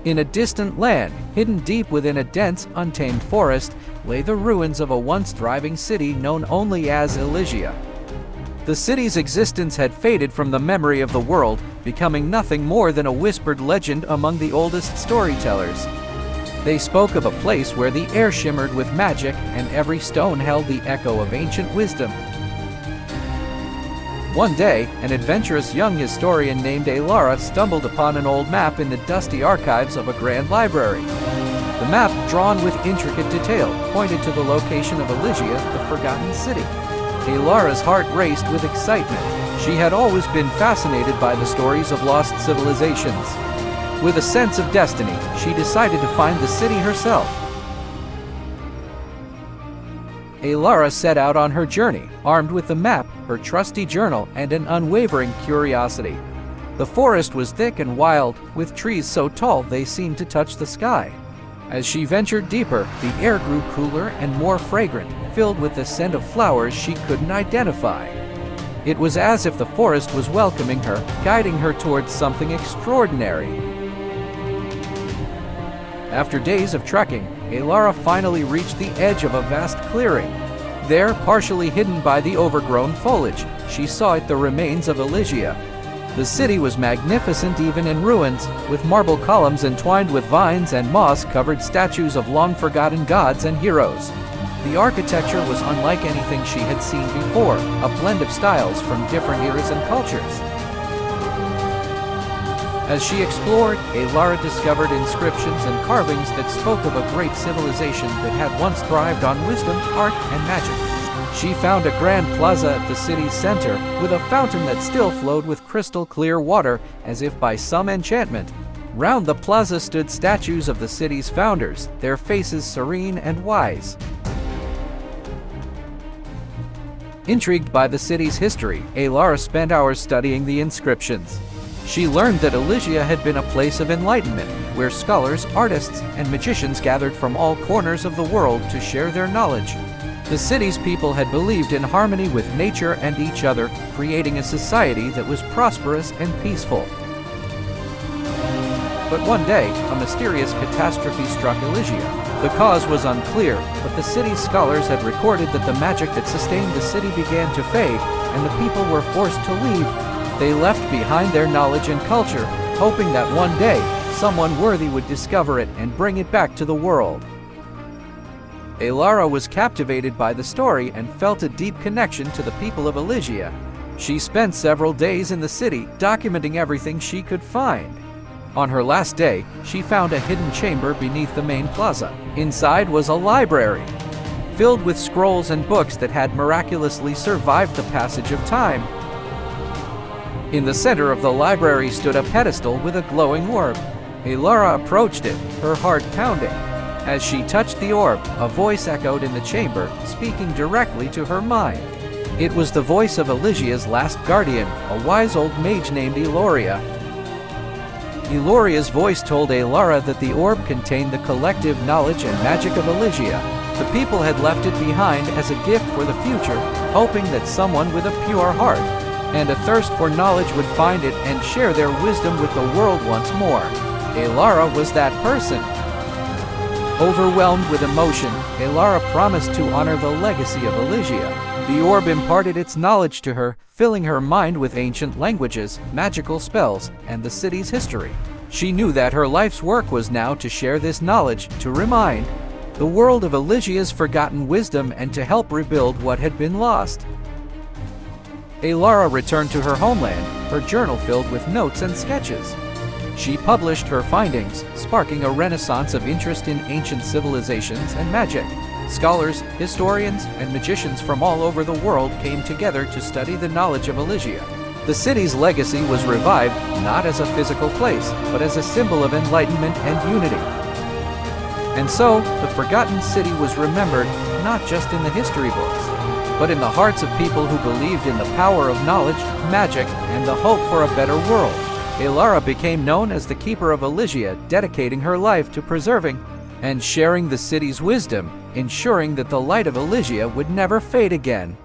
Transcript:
In a distant land, hidden deep within a dense, untamed forest, lay the ruins of a once thriving city known only as Elysia. The city's existence had faded from the memory of the world, becoming nothing more than a whispered legend among the oldest storytellers. They spoke of a place where the air shimmered with magic and every stone held the echo of ancient wisdom. One day, an adventurous young historian named Elara stumbled upon an old map in the dusty archives of a grand library. The map, drawn with intricate detail, pointed to the location of Elysia, the forgotten city. Elara's heart raced with excitement. She had always been fascinated by the stories of lost civilizations. With a sense of destiny, she decided to find the city herself. Elara set out on her journey, armed with the map, her trusty journal, and an unwavering curiosity. The forest was thick and wild, with trees so tall they seemed to touch the sky. As she ventured deeper, the air grew cooler and more fragrant, filled with the scent of flowers she couldn't identify. It was as if the forest was welcoming her, guiding her towards something extraordinary. After days of trekking, Elara finally reached the edge of a vast clearing. There, partially hidden by the overgrown foliage, she saw the remains of Elysia. The city was magnificent even in ruins, with marble columns entwined with vines and moss-covered statues of long-forgotten gods and heroes. The architecture was unlike anything she had seen before, a blend of styles from different eras and cultures. As she explored, Elara discovered inscriptions and carvings that spoke of a great civilization that had once thrived on wisdom, art, and magic. She found a grand plaza at the city's center, with a fountain that still flowed with crystal-clear water, as if by some enchantment. Round the plaza stood statues of the city's founders, their faces serene and wise. Intrigued by the city's history, Elara spent hours studying the inscriptions. She learned that Elysia had been a place of enlightenment, where scholars, artists, and magicians gathered from all corners of the world to share their knowledge. The city's people had believed in harmony with nature and each other, creating a society that was prosperous and peaceful. But one day, a mysterious catastrophe struck Elysia. The cause was unclear, but the city's scholars had recorded that the magic that sustained the city began to fade, and the people were forced to leave. They left behind their knowledge and culture, hoping that one day, someone worthy would discover it and bring it back to the world. Elara was captivated by the story and felt a deep connection to the people of Elysia. She spent several days in the city, documenting everything she could find. On her last day, she found a hidden chamber beneath the main plaza. Inside was a library, filled with scrolls and books that had miraculously survived the passage of time. In the center of the library stood a pedestal with a glowing orb. Elara approached it, her heart pounding. As she touched the orb, a voice echoed in the chamber, speaking directly to her mind. It was the voice of Elysia's last guardian, a wise old mage named Elysia. Eloria's voice told Elara that the orb contained the collective knowledge and magic of Elysia. The people had left it behind as a gift for the future, hoping that someone with a pure heart and a thirst for knowledge would find it and share their wisdom with the world once more. Elara was that person. Overwhelmed with emotion, Elara promised to honor the legacy of Elysia. The orb imparted its knowledge to her, filling her mind with ancient languages, magical spells, and the city's history. She knew that her life's work was now to share this knowledge, to remind the world of Elysia's forgotten wisdom and to help rebuild what had been lost. Elara returned to her homeland, her journal filled with notes and sketches. She published her findings, sparking a renaissance of interest in ancient civilizations and magic. Scholars, historians, and magicians from all over the world came together to study the knowledge of Elysia. The city's legacy was revived, not as a physical place, but as a symbol of enlightenment and unity. And so, the forgotten city was remembered, not just in the history books, but in the hearts of people who believed in the power of knowledge, magic, and the hope for a better world. Elara became known as the Keeper of Elysia, dedicating her life to preserving and sharing the city's wisdom, ensuring that the light of Elysia would never fade again.